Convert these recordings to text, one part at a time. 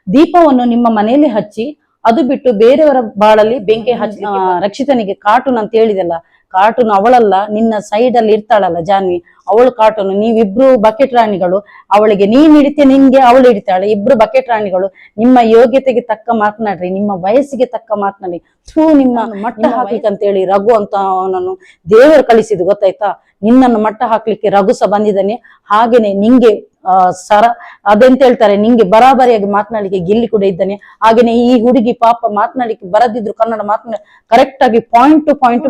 ದೀಪವನ್ನು ನಿಮ್ಮ ಮನೆಯಲ್ಲಿ ಹಚ್ಚಿ ಅದು ಬಿಟ್ಟು ಬೇರೆಯವರ ಬಾಳಲ್ಲಿ ಬೆಂಕಿ ಹಚ್ಚಿ ರಕ್ಷಿತನಿಗೆ ಕಾರ್ಟೂನ್ ಅಂತ ಹೇಳಿದೆಲ್ಲ, ಕಾರ್ಟೂನ್ ಅವಳಲ್ಲ, ನಿನ್ನ ಸೈಡ್ ಅಲ್ಲಿ ಇರ್ತಾಳಲ್ಲ ಜಾನ್ವಿ, ಅವಳು ಕಾರ್ಟೂನ್. ನೀವಿಬ್ರು ಬಕೆಟ್ ರಾಣಿಗಳು. ಅವಳಿಗೆ ನೀನ್ ಹಿಡಿತೆ, ನಿನ್ಗೆ ಅವಳು ಹಿಡಿತಾಳೆ. ಇಬ್ರು ಬಕೆಟ್ ರಾಣಿಗಳು. ನಿಮ್ಮ ಯೋಗ್ಯತೆಗೆ ತಕ್ಕ ಮಾತನಾಡ್ರಿ, ನಿಮ್ಮ ವಯಸ್ಸಿಗೆ ತಕ್ಕ ಮಾತನಾಡಿ. ನಿಮ್ಮ ಮಟ್ಟ ಹಾಕ್ಲಿಕ್ಕೆ ಅಂತ ಹೇಳಿ ರಘು ಅಂತ ಅವನನ್ನು ದೇವರು ಕಳಿಸಿದ್ದು ಗೊತ್ತಾಯ್ತಾ. ನಿನ್ನನ್ನು ಮಟ್ಟ ಹಾಕ್ಲಿಕ್ಕೆ ರಘುಸ ಬಂದಿದ್ದಾನೆ. ಹಾಗೇನೆ ನಿಂಗೆ ಅದೆಂತ ಹೇಳ್ತಾರೆ, ನಿಂಗೆ ಬರಾಬರಿಯಾಗಿ ಮಾತನಾಡ್ಲಿಕ್ಕೆ ಗಿಲ್ಲಿ ಕೂಡ ಇದ್ದಾನೆ. ಹಾಗೇನೆ ಈ ಹುಡುಗಿ ಪಾಪ ಮಾತನಾಡ್ಲಿಕ್ಕೆ ಬರದಿದ್ರು ಕನ್ನಡ ಮಾತನಾಡಿ ಕರೆಕ್ಟ್ ಆಗಿ ಪಾಯಿಂಟ್ ಟು ಪಾಯಿಂಟ್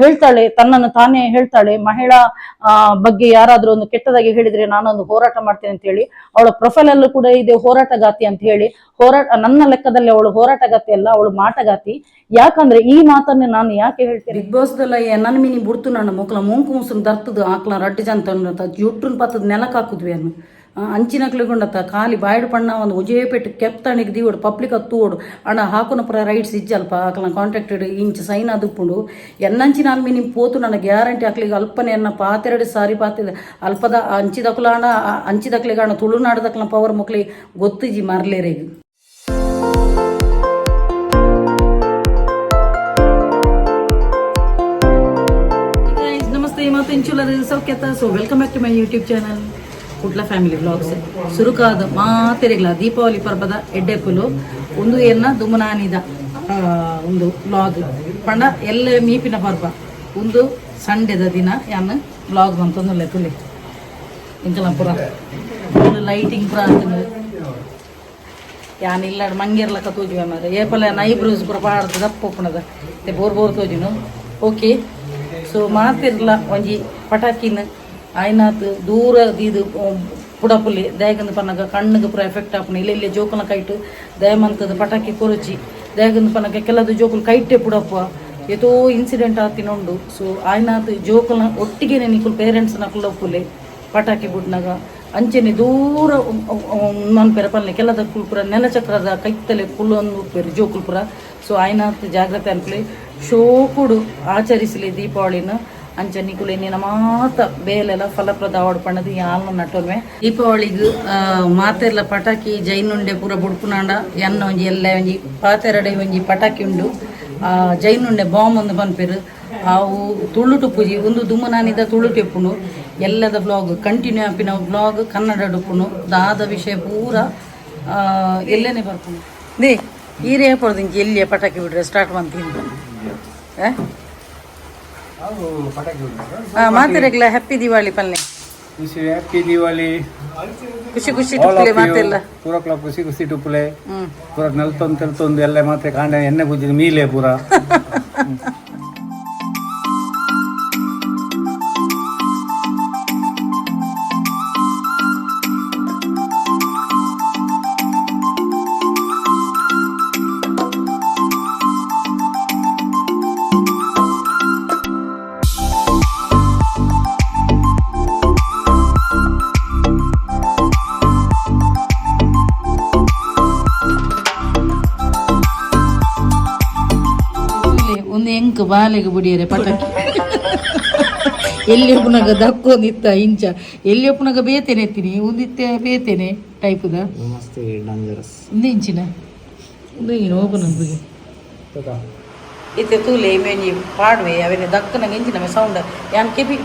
ಹೇಳ್ತಾಳೆ, ತನ್ನನ್ನು ತಾನೇ ಹೇಳ್ತಾಳೆ. ಮಹಿಳಾ ಬಗ್ಗೆ ಯಾರಾದ್ರೂ ಒಂದು ಕೆಟ್ಟದಾಗಿ ಹೇಳಿದ್ರೆ ನಾನೊಂದು ಹೋರಾಟ ಮಾಡ್ತೇನೆ ಅಂತ ಹೇಳಿ ಅವಳ ಪ್ರೊಫೈಲ್ ಅಲ್ಲೂ ಕೂಡ ಇದೆ ಹೋರಾಟಗಾತಿ ಅಂತ ಹೇಳಿ. ನನ್ನ ಲೆಕ್ಕದಲ್ಲಿ ಅವಳು ಹೋರಾಟಗಾತಿ ಅಲ್ಲ, ಅವಳು ಮಾಟಗಾತಿ. ಯಾಕಂದ್ರೆ ಈ ಮಾತನ್ನ ನಾನು ಯಾಕೆ ಹೇಳ್ತೇನೆ, ಬಿಗ್ ಬಾಸ್ ದಲ್ಲ ನನ್ನ ಮೀನಿ ಬುಡ್ತು ನನ್ನ ಮೊಕ್ಕಲ ಮೂಂಕು ಮುಸುನ್ ದರ್ತದ ಆಕ್ಲ ರಡ್ಡು ಜಂತ ಜುಟ್ರನ್ ಪತ್ತದ ನೆಲಕ್ ಹಾಕುದ್ವಿ ಅನ್ನು ಅಂಚಿನಕ್ಲಿಗೊಂಡತ್ತ ಖಾಲಿ ಬಾಯ್ಡು ಪಣ್ಣ ಒಂದು ಉಜೇಪೆಟ್ಟು ಕೆಪ್ತಾಣಿಗೆ ದೀವಡು ಪಬ್ಲಿಕ್ ಹತ್ತುವಡು ಅಣ್ಣ ಹಾಕುನ ಪುರ ರೈಟ್ಸ್ ಇಜ್ಜಲ್ಪ ಆಕಲ ಕಾಂಟ್ರಾಕ್ಟೆಡ್ ಇಂಚ್ ಸೈನ್ ಅದುಪ್ಪುಂಡು ಎನ್ನಂಚಿನ ಅಲ್ಮಿ ನಿಮ್ ಪೋತು ನನ್ನ ಗ್ಯಾರಂಟಿ ಹಾಕ್ಲಿಕ್ಕೆ ಅಲ್ಪನೆ ಎನ್ನ ಪಾತೆರಡು ಸಾರಿ ಪಾತಿದೆ ಅಲ್ಪದ ಅಂಚಿದಕ್ಲಾಣ ಅಂಚಿದಕ್ಲಿಗಾಣ ತುಳುನಾಡದಕ್ಲ ಪವರ್ ಮಕ್ಳಿ ಗೊತ್ತಿಜಿ ಮರ್ಲೇರೆಗೆ. So welcome back to my YouTube channel Kudla family vlogs. ಸುರುಕಾದ ಮಾತೆರೆಗ್ಲ ದೀಪಾವಳಿ ಪರ್ಬದ ಎಡ್ಡೆಪ್ಪುಲು ಒಂದು ಎನ್ನ ದುಮನಾನಿದ ಒಂದು ವ್ಲಾಗ್ ಪಂಡ ಎಲ್ಲ ಮೀಪಿನ ಪರ್ಬ ಒಂದು ಸಂಡೆದ ದಿನ ಯಾನು ವ್ಲಾಗ್ ಬಂತಂದುಲ್ಲೆ ತುಲಿ ಇಂಕಲ ಪುರ ಲೈಟಿಂಗ್ ಪುರ ಅಂತ ಯಾನ್ ಇಲ್ಲ ಮಂಗೇರ್ಲಕ್ಕ ತೋಜುವೆ ಮಾರೆ ಏಪಲ ನೈಬ್ರೂಸ್ ಪುರ ಪಾಡ್ದು ದಪ್ಪುಪ್ಪಣದ ಬೋರ್ ಬೋರ್ ತೋಜಿನು ಓಕೆ. ಸೊ ಮಾತಿರ್ಲ ಒಂಜಿ ಪಟಾಕಿನ ಆಯ್ನಾತ್ ದೂರ ಇದು ಪುಡಪುಲಿ ದಯಗಂದು ಪನ್ನಗ ಕಣ್ಣಿಗೆ ಪೂರ ಎಫೆಕ್ಟ್ ಆಪುನ ಇಲ್ಲೆಲ್ಲಿ ಜೋಕುಲ ಕೈಟು ದಯಮಂತದ ಪಟಾಕಿ ಕೊರಚಿ ದಯಗಂದು ಪನ್ನಗ ಕೆಲದು ಜೋಕುಲು ಕೈಟೆ ಪುಡಪ್ಪ ಎತೋ ಇನ್ಸಿಡೆಂಟ್ ಆತಿನೊಂಡು. ಸೊ ಆಯ್ನಾತ್ ಜೋಕುಲ ಒಟ್ಟಿಗೆ ನಿಕುಲು ಪೇರೆಂಟ್ಸ್ನ ಕುಲ್ಲಪ್ಪುಲೆ ಪಟಾಕಿ ಬುಡ್ನಾಗ ಅಂಚೆನೆ ದೂರ ಮನ್ಪೆರ ಪಲ್ಲೆ ಕೆಲದ ಕುಲ್ಪುರ ನೆಲಚಕ್ರದ ಕೈತಲೆ ಕುಲ್ಲೊಂದು ಉಪ್ಪೇರು ಜೋಕುಲ್ಪುರ. ಸೊ ಆಯ್ನಾತ್ ಜಾಗ್ರತೆ ಅನ್ಪಲೆ ಶೋಕುಡು ಆಚರಿಸಲಿ ದೀಪಾವಳಿನ ಅಂಚ ನಿಕುಲೆ ನಿನ್ನ ಮಾತ ಬೇಲೆಲ್ಲ ಫಲಪ್ರದ ಆವಡ್ ಪಣ್ಣದು ಯಾಲ್ನ ನಟೊಲ್ವೆ ದೀಪಾವಳಿಗೂ ಮಾತೆರ್ಲ ಪಟಾಕಿ ಜೈನುಂಡೆ ಪೂರ ಬುಡ್ಪುನಾಂಡ ಎನ್ನ ಒಂಜಿ ಎಲ್ಲ ಒಂಜಿ ಪಾತೆರಡೆ ಒಂಜಿ ಪಟಾಕಿ ಉಂಡು ಜೈನುಂಡೆ ಬಾಂಬ್ ಒಂದು ಪನ್ಪೆರು ಅವು ತುಳುಟು ಪೂಜಿ ಒಂದು ದುಮ್ಮನಾನಿದ ತುಳುಟು ಎಪ್ಪುನು ಎಲ್ಲದ ಬ್ಲಾಗ್ ಕಂಟಿನ್ಯೂ ಆಪಿನ ಬ್ಲಾಗ್ ಕನ್ನಡ ಡುಪ್ಪುನು ದಾದ ವಿಷಯ ಪೂರ ಎಲ್ಲೇನೆ ಬರ್ಪುನು ದೇ ಈರೇ ಪಡ್ದು ಇಂಚ ಎಲ್ಲಿಯ ಪಟಾಕಿ ಬಿಡ್ರೆ ಸ್ಟಾರ್ಟ್ ಮಾಡ್ತೀನಿ ಮಾತಿರಗ್ಲ ಹ್ಯಾಪಿ ದಿವಾಳಿ ಪಲ್ಲೆ ಹ್ಯಾಪಿ ದಿವಾಳಿ ಖುಷಿ ಖುಷಿ ಟುಪ್ಪಲೆ ಮಾತೆಲ್ಲ ಪೂರ ಕ್ಲ ಖುಷಿ ಖುಷಿ ಟುಪ್ಪಲೆ ಪೂರ ನೆಲ್ತೊಂದು ಎಲ್ಲ ಮಾತೆ ಕಾಂಡ ಎಣ್ಣೆ ಬುಜ್ಜಿದ ಮೀಲೆ ಪೂರ ಒಂದು ಎಂಕ್ ಬಾಲೆಗೆ ಬುಡಿಯರೆ ಪಟಾಕಿ ಎಲ್ಲಿ ಪುನಗ ದಕ್ಕೊಂದಿತ್ತ ಇಂಚ ಎಲ್ಲಿ ಪುನಗ ಬೇತೇನೆ ಎತ್ತೀನಿ ಒಂದಿತ್ತೆ ಬೇತೇನೆ ಟೈಪುದ ಒಂದು ಇಂಚಿನ ಒಂದು ಏನು ಓಪನ್ ಅನ್ಬಿಗೆ ಇತ್ತೆ ತೂಲೆ ಮೇಂಜಿ ಪಾಡ್ವೆ ಅವೇನೆ ದಕ್ಕನಂಗೆ ಇಂಚಿನ ಸೌಂಡ್ ಯಾನ್ ಕೆಪಿ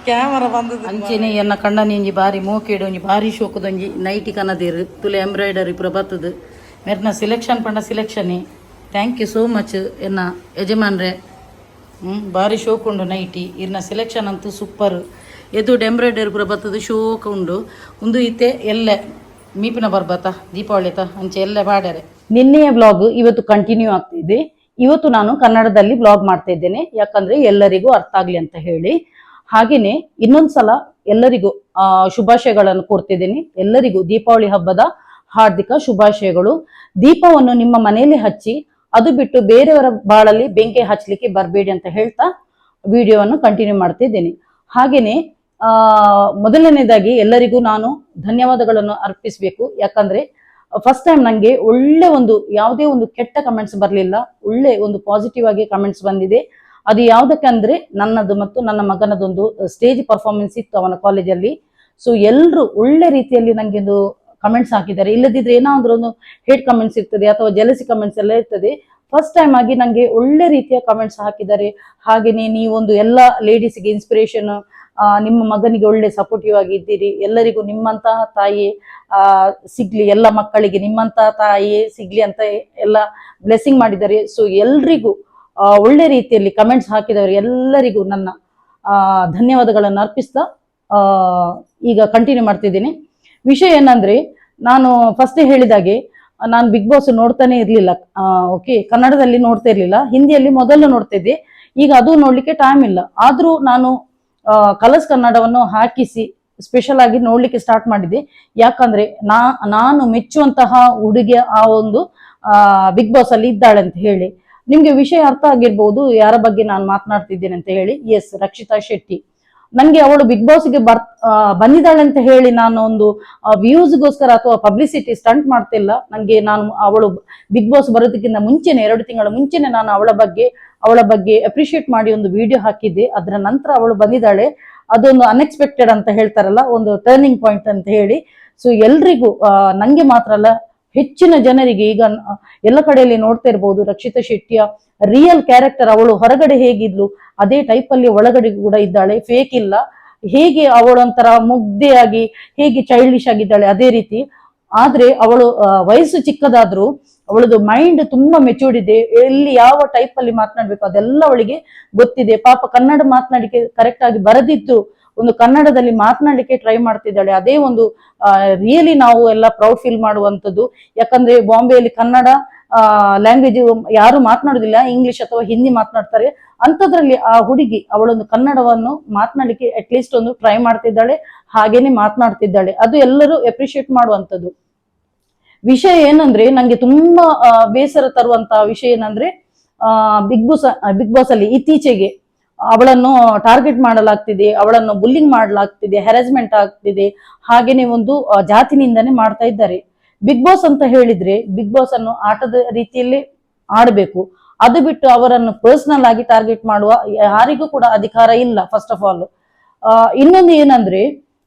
ಕ್ಯಾಮರಾ ಬಂದದ್ದು ಅಂಚೆನೆ ಎನ್ನ ಕಂಡನಿಂಜಿ ಬಾರಿ ಮೋಕೆಡು ಒಂಜಿ ಬಾರಿ ಶೋಕದೊಂಜಿ ನೈಟಿ ಕನದೇರು ತುಲೆ ಎಂಬ್ರಾಯ್ಡರಿ ಪೂರ ಬತ್ತದು ಮೆರ್ನ ಸಿಲೆಕ್ಷನ್ ಪಂಡ ಸಿಲೆಕ್ಷನೇ. ಥ್ಯಾಂಕ್ ಯು ಸೋ ಮಚ್ ಎನ್ನ ಯಜಮಾನ್ರೆ. ಬಾರಿ ಶೋಕ್ ಉಂಡು ನೈಟಿ ಇರ್ನ ಸಿಲೆಕ್ಷನ್ ಅಂತೂ ಸೂಪರ್. ಎದುಡು ಎಂಬ್ರಾಯ್ಡರಿ ಪೂರ ಬತ್ತದು ಶೋಕ ಉಂಡು ಒಂದು ಇತ್ತೆ ಎಲ್ಲ ಮೀಪಿನ ಬರ್ಬತ್ತ ದೀಪಾವಳಿ ಅಂಚೆ ಎಲ್ಲ ಬಾಡ್ಯಾರೆ. ನಿನ್ನೆಯ ಬ್ಲಾಗ್ ಇವತ್ತು ಕಂಟಿನ್ಯೂ ಆಗ್ತಿದೆ. ಇವತ್ತು ನಾನು ಕನ್ನಡದಲ್ಲಿ ಬ್ಲಾಗ್ ಮಾಡ್ತಾ ಇದ್ದೇನೆ, ಯಾಕಂದ್ರೆ ಎಲ್ಲರಿಗೂ ಅರ್ಥ ಆಗ್ಲಿ ಅಂತ ಹೇಳಿ. ಹಾಗೇನೆ ಇನ್ನೊಂದ್ಸಲ ಎಲ್ಲರಿಗೂ ಶುಭಾಶಯಗಳನ್ನು ಕೋರ್ತಿದ್ದೀನಿ. ಎಲ್ಲರಿಗೂ ದೀಪಾವಳಿ ಹಬ್ಬದ ಹಾರ್ದಿಕ ಶುಭಾಶಯಗಳು. ದೀಪವನ್ನು ನಿಮ್ಮ ಮನೆಯಲ್ಲಿ ಹಚ್ಚಿ ಅದು ಬಿಟ್ಟು ಬೇರೆಯವರ ಬಾಳಲ್ಲಿ ಬೆಂಕಿ ಹಚ್ಚಲಿಕ್ಕೆ ಬರಬೇಡಿ ಅಂತ ಹೇಳ್ತಾ ವಿಡಿಯೋವನ್ನು ಕಂಟಿನ್ಯೂ ಮಾಡ್ತಾ ಇದ್ದೇನೆ. ಹಾಗೇನೆ ಮೊದಲನೇದಾಗಿ ಎಲ್ಲರಿಗೂ ನಾನು ಧನ್ಯವಾದಗಳನ್ನು ಅರ್ಪಿಸಬೇಕು. ಯಾಕಂದ್ರೆ ಫಸ್ಟ್ ಟೈಮ್ ನಂಗೆ ಒಳ್ಳೆ ಒಂದು ಯಾವುದೇ ಒಂದು ಕೆಟ್ಟ ಕಮೆಂಟ್ಸ್ ಬರಲಿಲ್ಲ, ಒಳ್ಳೆ ಒಂದು ಪಾಸಿಟಿವ್ ಆಗಿ ಕಮೆಂಟ್ಸ್ ಬಂದಿದೆ. ಅದು ಯಾವ್ದಕ್ಕಂದ್ರೆ ನನ್ನದು ಮತ್ತು ನನ್ನ ಮಗನದೊಂದು ಸ್ಟೇಜ್ ಪರ್ಫಾರ್ಮೆನ್ಸ್ ಇತ್ತು ಅವನ ಕಾಲೇಜಲ್ಲಿ. ಸೊ ಎಲ್ರು ಒಳ್ಳೆ ರೀತಿಯಲ್ಲಿ ನಂಗೆ ಒಂದು ಕಮೆಂಟ್ಸ್ ಹಾಕಿದ್ದಾರೆ. ಇಲ್ಲದಿದ್ರೆ ಏನಾದ್ರೂ ಒಂದು ಹೇಟ್ ಕಮೆಂಟ್ಸ್ ಇರ್ತದೆ ಅಥವಾ ಜೆಲಸಿ ಕಮೆಂಟ್ಸ್ ಎಲ್ಲ ಇರ್ತದೆ. ಫಸ್ಟ್ ಟೈಮ್ ಆಗಿ ನಂಗೆ ಒಳ್ಳೆ ರೀತಿಯ ಕಮೆಂಟ್ಸ್ ಹಾಕಿದ್ದಾರೆ. ಹಾಗೇನೆ ನೀವೊಂದು ಎಲ್ಲ ಲೇಡೀಸ್ಗೆ ಇನ್ಸ್ಪಿರೇಷನ್, ನಿಮ್ಮ ಮಗನಿಗೆ ಒಳ್ಳೆ ಸಪೋರ್ಟಿವ್ ಆಗಿ ಇದ್ದೀರಿ, ಎಲ್ಲರಿಗೂ ನಿಮ್ಮಂತಹ ತಾಯಿ ಸಿಗ್ಲಿ, ಎಲ್ಲ ಮಕ್ಕಳಿಗೆ ನಿಮ್ಮಂತಹ ತಾಯಿ ಸಿಗ್ಲಿ ಅಂತ ಎಲ್ಲ ಬ್ಲೆಸ್ಸಿಂಗ್ ಮಾಡಿದ್ದಾರೆ. ಸೊ ಎಲ್ರಿಗೂ ಒಳ್ಳೆ ರೀತಿಯಲ್ಲಿ ಕಮೆಂಟ್ಸ್ ಹಾಕಿದವರು ಎಲ್ಲರಿಗೂ ನನ್ನ ಧನ್ಯವಾದಗಳನ್ನು ಅರ್ಪಿಸ್ತಾ ಈಗ ಕಂಟಿನ್ಯೂ ಮಾಡ್ತಿದ್ದೀನಿ. ವಿಷಯ ಏನಂದ್ರೆ, ನಾನು ಫಸ್ಟ್ ಹೇಳಿದಾಗೆ ನಾನು ಬಿಗ್ ಬಾಸ್ ನೋಡ್ತಾನೆ ಇರ್ಲಿಲ್ಲ. ಓಕೆ, ಕನ್ನಡದಲ್ಲಿ ನೋಡ್ತಾ ಇರ್ಲಿಲ್ಲ, ಹಿಂದಿಯಲ್ಲಿ ಮೊದಲು ನೋಡ್ತಾ ಇದ್ದೆ. ಈಗ ಅದು ನೋಡ್ಲಿಕ್ಕೆ ಟೈಮ್ ಇಲ್ಲ. ಆದ್ರೂ ನಾನು ಕಲರ್ಸ್ ಕನ್ನಡವನ್ನು ಹಾಕಿಸಿ ಸ್ಪೆಷಲ್ ಆಗಿ ನೋಡ್ಲಿಕ್ಕೆ ಸ್ಟಾರ್ಟ್ ಮಾಡಿದ್ದೆ. ಯಾಕಂದ್ರೆ ನಾನು ಮೆಚ್ಚುವಂತಹ ಹುಡುಗಿಯ ಆ ಒಂದು ಬಿಗ್ ಬಾಸ್ ಅಲ್ಲಿ ಇದ್ದಾಳೆ ಅಂತ ಹೇಳಿ. ನಿಮ್ಗೆ ವಿಷಯ ಅರ್ಥ ಆಗಿರ್ಬಹುದು ಯಾರ ಬಗ್ಗೆ ನಾನು ಮಾತನಾಡ್ತಿದ್ದೇನೆ ಅಂತ ಹೇಳಿ. ಎಸ್, ರಕ್ಷಿತಾ ಶೆಟ್ಟಿ. ನನ್ಗೆ ಅವಳು ಬಿಗ್ ಬಾಸ್ಗೆ ಬಂದಿದ್ದಾಳೆ ಅಂತ ಹೇಳಿ ನಾನು ಒಂದು ವ್ಯೂಸ್ಗೋಸ್ಕರ ಅಥವಾ ಪಬ್ಲಿಸಿಟಿ ಸ್ಟಂಟ್ ಮಾಡ್ತಿಲ್ಲ. ನಾನು ಅವಳು ಬಿಗ್ ಬಾಸ್ ಬರೋದಕ್ಕಿಂತ ಮುಂಚೆನೆ 2 ತಿಂಗಳ ಮುಂಚೆನೆ ನಾನು ಅವಳ ಬಗ್ಗೆ ಅಪ್ರಿಶಿಯೇಟ್ ಮಾಡಿ ಒಂದು ವಿಡಿಯೋ ಹಾಕಿದ್ದೆ. ಅದರ ನಂತರ ಅವಳು ಬಂದಿದ್ದಾಳೆ. ಅದೊಂದು ಅನ್ಎಕ್ಸ್ಪೆಕ್ಟೆಡ್ ಅಂತ ಹೇಳ್ತಾರಲ್ಲ, ಒಂದು ಟರ್ನಿಂಗ್ ಪಾಯಿಂಟ್ ಅಂತ ಹೇಳಿ. ಸೊ ಎಲ್ರಿಗೂ, ನಂಗೆ ಮಾತ್ರ ಅಲ್ಲ, ಹೆಚ್ಚಿನ ಜನರಿಗೆ ಈಗ ಎಲ್ಲ ಕಡೆಯಲ್ಲಿ ನೋಡ್ತಾ ಇರ್ಬೋದು, ರಕ್ಷಿತಾ ಶೆಟ್ಟಿಯ ರಿಯಲ್ ಕ್ಯಾರೆಕ್ಟರ್. ಅವಳು ಹೊರಗಡೆ ಹೇಗಿದ್ಲು ಅದೇ ಟೈಪ್ ಅಲ್ಲಿ ಒಳಗಡೆ ಕೂಡ ಇದ್ದಾಳೆ, ಫೇಕ್ ಇಲ್ಲ. ಹೇಗೆ ಅವಳೊಂಥರ ಮುಗ್ಧೆಯಾಗಿ ಹೇಗೆ ಚೈಲ್ಡಿಶ್ ಆಗಿದ್ದಾಳೆ ಅದೇ ರೀತಿ. ಆದ್ರೆ ಅವಳು ವಯಸ್ಸು ಚಿಕ್ಕದಾದ್ರೂ ಅವಳದು ಮೈಂಡ್ ತುಂಬಾ ಮೆಚೂರ್ಡ್ ಇದೆ. ಎಲ್ಲಿ ಯಾವ ಟೈಪ್ ಅಲ್ಲಿ ಮಾತನಾಡ್ಬೇಕು ಅದೆಲ್ಲ ಅವಳಿಗೆ ಗೊತ್ತಿದೆ. ಪಾಪ ಕನ್ನಡ ಮಾತನಾಡಿಕೆ ಕರೆಕ್ಟ್ ಆಗಿ ಬರದಿತ್ತು, ಒಂದು ಕನ್ನಡದಲ್ಲಿ ಮಾತನಾಡಲಿಕ್ಕೆ ಟ್ರೈ ಮಾಡ್ತಿದ್ದಾಳೆ. ಅದೇ ಒಂದು ರಿಯಲಿ ನಾವು ಎಲ್ಲ ಪ್ರೌಡ್ ಫೀಲ್ ಮಾಡುವಂಥದ್ದು. ಯಾಕಂದ್ರೆ ಬಾಂಬೆಯಲ್ಲಿ ಕನ್ನಡ ಲ್ಯಾಂಗ್ವೇಜ್ ಯಾರು ಮಾತನಾಡುದಿಲ್ಲ, ಇಂಗ್ಲಿಷ್ ಅಥವಾ ಹಿಂದಿ ಮಾತನಾಡ್ತಾರೆ. ಅಂಥದ್ರಲ್ಲಿ ಆ ಹುಡುಗಿ ಅವಳೊಂದು ಕನ್ನಡವನ್ನು ಮಾತನಾಡಲಿಕ್ಕೆ ಅಟ್ಲೀಸ್ಟ್ ಒಂದು ಟ್ರೈ ಮಾಡ್ತಿದ್ದಾಳೆ, ಹಾಗೇನೆ ಮಾತನಾಡ್ತಿದ್ದಾಳೆ. ಅದು ಎಲ್ಲರೂ ಅಪ್ರಿಶಿಯೇಟ್ ಮಾಡುವಂಥದ್ದು. ವಿಷಯ ಏನಂದ್ರೆ, ನಂಗೆ ತುಂಬಾ ಬೇಸರ ತರುವಂತಹ ವಿಷಯ ಏನಂದ್ರೆ, ಬಿಗ್ ಬಾಸ್ ಅಲ್ಲಿ ಇತ್ತೀಚೆಗೆ ಅವಳನ್ನು ಟಾರ್ಗೆಟ್ ಮಾಡಲಾಗ್ತಿದೆ, ಅವಳನ್ನು ಬುಲ್ಲಿಂಗ್ ಮಾಡಲಾಗ್ತಿದೆ, ಹ್ಯಾರಾಸ್ಮೆಂಟ್ ಆಗ್ತಿದೆ, ಹಾಗೇನೆ ಒಂದು ಜಾತಿ ನಿಂದನೆ ಮಾಡ್ತಾ ಇದ್ದಾರೆ. ಬಿಗ್ ಬಾಸ್ ಅಂತ ಹೇಳಿದ್ರೆ ಬಿಗ್ ಬಾಸ್ ಅನ್ನು ಆಟದ ರೀತಿಯಲ್ಲಿ ಆಡಬೇಕು. ಅದು ಬಿಟ್ಟು ಅವರನ್ನು ಪರ್ಸನಲ್ ಆಗಿ ಟಾರ್ಗೆಟ್ ಮಾಡುವ ಯಾರಿಗೂ ಕೂಡ ಅಧಿಕಾರ ಇಲ್ಲ. ಫಸ್ಟ್ ಆಫ್ ಆಲ್ ಇನ್ನೊಂದು ಏನಂದ್ರೆ,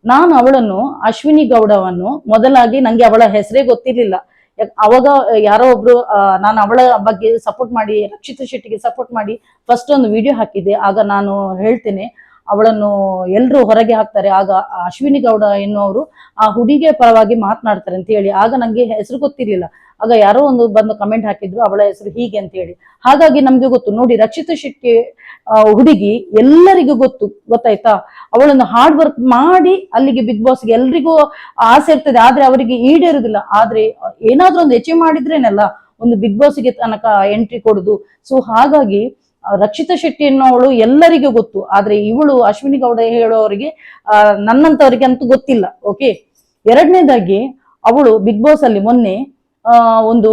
ನಾನು ಅವಳನ್ನು ಅಶ್ವಿನಿ ಗೌಡವನ್ನು ಮೊದಲಾಗಿ ನಂಗೆ ಅವಳ ಹೆಸರೇ ಗೊತ್ತಿರ್ಲಿಲ್ಲ. ಅವಾಗ ಯಾರೋ ಒಬ್ರು ನಾನು ಅವಳ ಬಗ್ಗೆ ಸಪೋರ್ಟ್ ಮಾಡಿ, ರಕ್ಷಿತಾ ಶೆಟ್ಟಿಗೆ ಸಪೋರ್ಟ್ ಮಾಡಿ ಫಸ್ಟ್ ಒಂದು ವಿಡಿಯೋ ಹಾಕಿದ್ದೆ. ಆಗ ನಾನು ಹೇಳ್ತೇನೆ, ಅವಳನ್ನು ಎಲ್ರು ಹೊರಗೆ ಹಾಕ್ತಾರೆ, ಆಗ ಅಶ್ವಿನಿ ಗೌಡ ಎನ್ನುವರು ಆ ಹುಡುಗಿಯ ಪರವಾಗಿ ಮಾತನಾಡ್ತಾರೆ ಅಂತ ಹೇಳಿ. ಆಗ ನಂಗೆ ಹೆಸರು ಗೊತ್ತಿರ್ಲಿಲ್ಲ. ಆಗ ಯಾರೋ ಒಂದು ಬಂದು ಕಮೆಂಟ್ ಹಾಕಿದ್ರು, ಅವಳ ಹೆಸರು ಹೀಗೆ ಅಂತ ಹೇಳಿ. ಹಾಗಾಗಿ ನಮ್ಗೆ ಗೊತ್ತು ನೋಡಿ, ರಕ್ಷಿತಾ ಶೆಟ್ಟಿ ಹುಡುಗಿ ಎಲ್ಲರಿಗೂ ಗೊತ್ತಾಯ್ತಾ. ಅವಳನ್ನು ಹಾರ್ಡ್ ವರ್ಕ್ ಮಾಡಿ ಅಲ್ಲಿಗೆ ಬಿಗ್ ಬಾಸ್ಗೆ ಎಲ್ರಿಗೂ ಆಸೆ ಇರ್ತದೆ, ಆದ್ರೆ ಅವರಿಗೆ ಈಡೇರುದಿಲ್ಲ. ಆದ್ರೆ ಏನಾದ್ರೂ ಒಂದು ಅಚೀವ್ ಮಾಡಿದ್ರೇನಲ್ಲ ಒಂದು ಬಿಗ್ ಬಾಸ್ಗೆ ತನಕ ಎಂಟ್ರಿ ಕೊಡುದು. ಸೊ ಹಾಗಾಗಿ ರಕ್ಷಿತಾ ಶೆಟ್ಟಿ ಎನ್ನುವಳು ಎಲ್ಲರಿಗೂ ಗೊತ್ತು, ಆದ್ರೆ ಇವಳು ಅಶ್ವಿನಿ ಗೌಡ ಹೇಳೋರಿಗೆ ನನ್ನಂತವರಿಗೆ ಅಂತೂ ಗೊತ್ತಿಲ್ಲ. ಓಕೆ, ಎರಡನೇದಾಗಿ ಅವಳು ಬಿಗ್ ಬಾಸ್ ಅಲ್ಲಿ ಮೊನ್ನೆ ಒಂದು